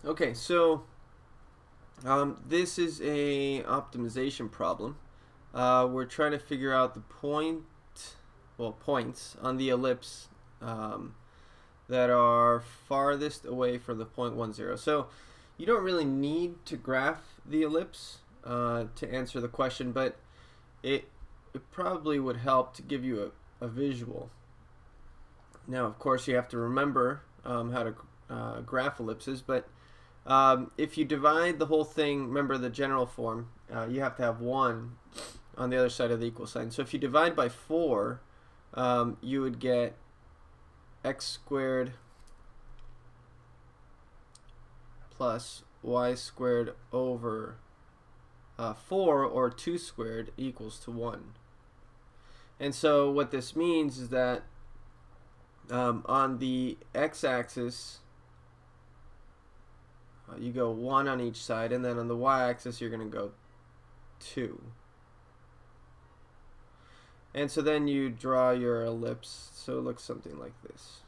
Okay, so this is a optimization problem. We're trying to figure out the points on the ellipse um, that are farthest away from the point 1, 0. So you don't really need to graph the ellipse to answer the question, but it, it probably would help to give you a visual. Now, of course, you have to remember how to graph ellipses, but if you divide the whole thing, remember the general form, you have to have 1 on the other side of the equal sign. So if you divide by 4, you would get x squared plus y squared over 4, or 2 squared, equals to 1. And so what this means is that on the x-axis, you go 1 on each side, and then on the y-axis you're going to go 2. And so then you draw your ellipse, so it looks something like this.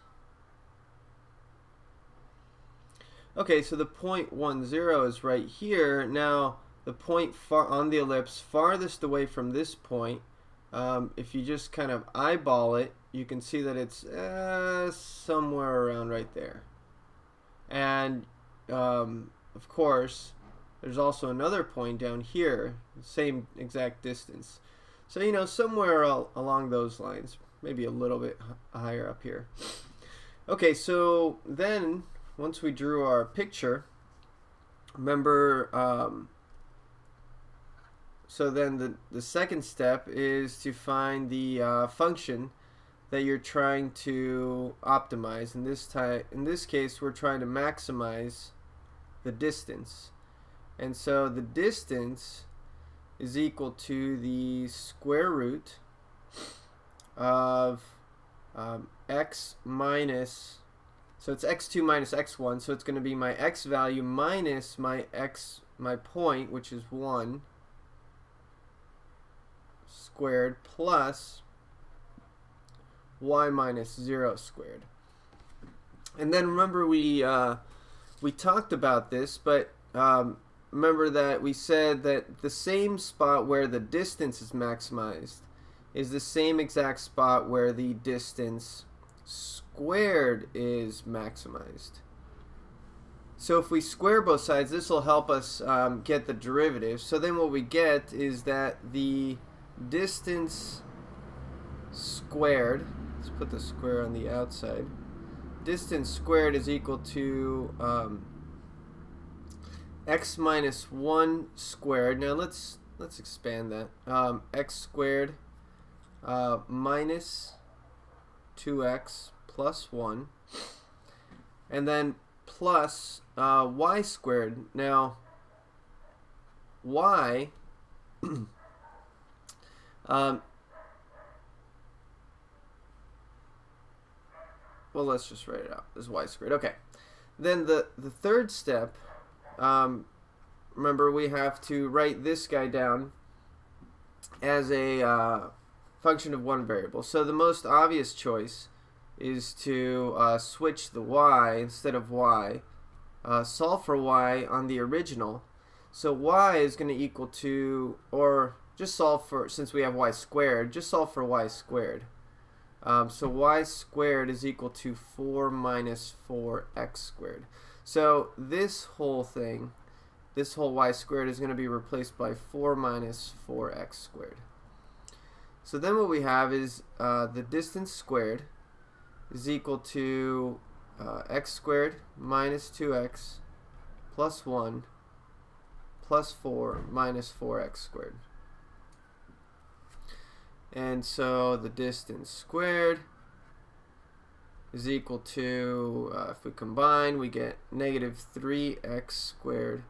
Okay, so the point 1, 0 is right here. Now the point on the ellipse farthest away from this point, if you just kind of eyeball it, you can see that it's somewhere around right there. And of course, there's also another point down here, same exact distance. So, you know, somewhere along those lines, maybe a little bit higher up here. Okay, so then once we drew our picture, remember, so then the second step is to find the function that you're trying to optimize. In this case, we're trying to maximize the distance. And so the distance is equal to the square root of x minus, so it's x2 minus x1, so it's going to be my x value minus my point, which is 1 squared, plus y minus 0 squared. And then remember we talked about this, but remember that we said that the same spot where the distance is maximized is the same exact spot where the distance squared is maximized. So if we square both sides, this will help us get the derivative. So then what we get is that the distance squared, let's put the square on the outside, distance squared is equal to x minus 1 squared. Now let's expand that. X squared minus 2x plus 1, and then plus y squared. Now y well, let's just write it out as y squared. Okay, then the third step, remember we have to write this guy down as a function of one variable. So the most obvious choice is to switch the y instead of y, solve for y on the original. So y is going to equal to, or just solve for, since we have y squared, just solve for y squared. So y squared is equal to 4 minus 4x squared. So this whole thing, this whole y squared, is going to be replaced by 4 minus 4x squared. So then what we have is the distance squared is equal to x squared minus 2x plus 1 plus 4 minus 4x squared. And so the distance squared is equal to, if we combine, we get negative 3x squared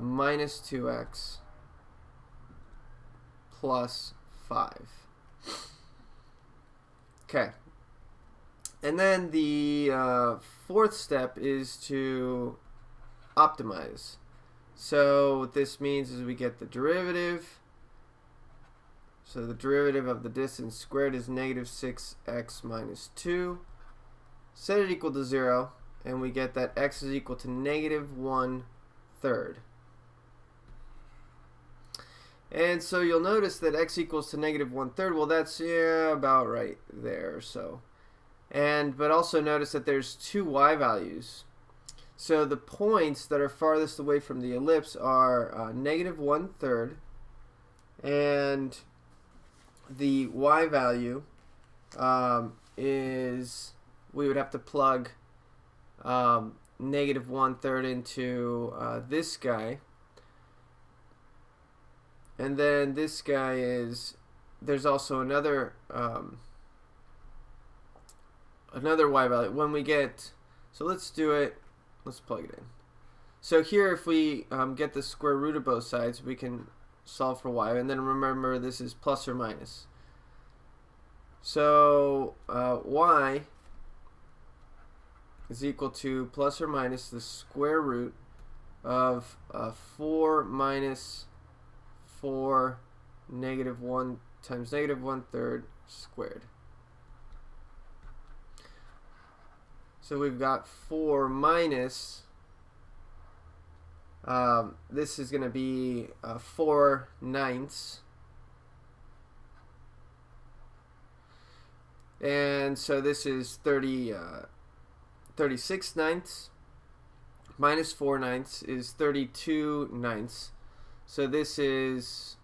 minus 2x plus 5. Okay. And then the fourth step is to optimize. So what this means is we get the derivative. So the derivative of the distance squared is negative 6x minus 2. Set it equal to 0. and we get that x is equal to -1/3. And so you'll notice that x equals to -1/3. Well, that's about right there. So, but also notice that there's two y values. So the points that are farthest away from the ellipse are -1/3, and the y value is, we would have to plug -1/3 into this guy, and then this guy is, there's also another y value when we get, so let's do it, let's plug it in. So here, if we get the square root of both sides, we can solve for y, and then remember this is plus or minus. So y is equal to plus or minus the square root of 4 minus 4 -1 times -1/3 squared. So we've got 4 minus, this is going to be 4/9. And so this is 36/9 minus 4/9 is 32/9. So this is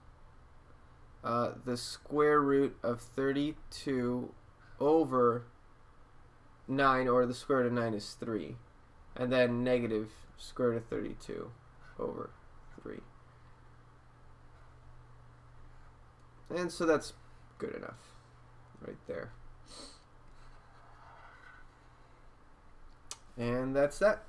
the square root of 32 over 9, or the square root of 9 is 3. And then negative square root of 32 over 3. And so that's good enough right there. And that's that.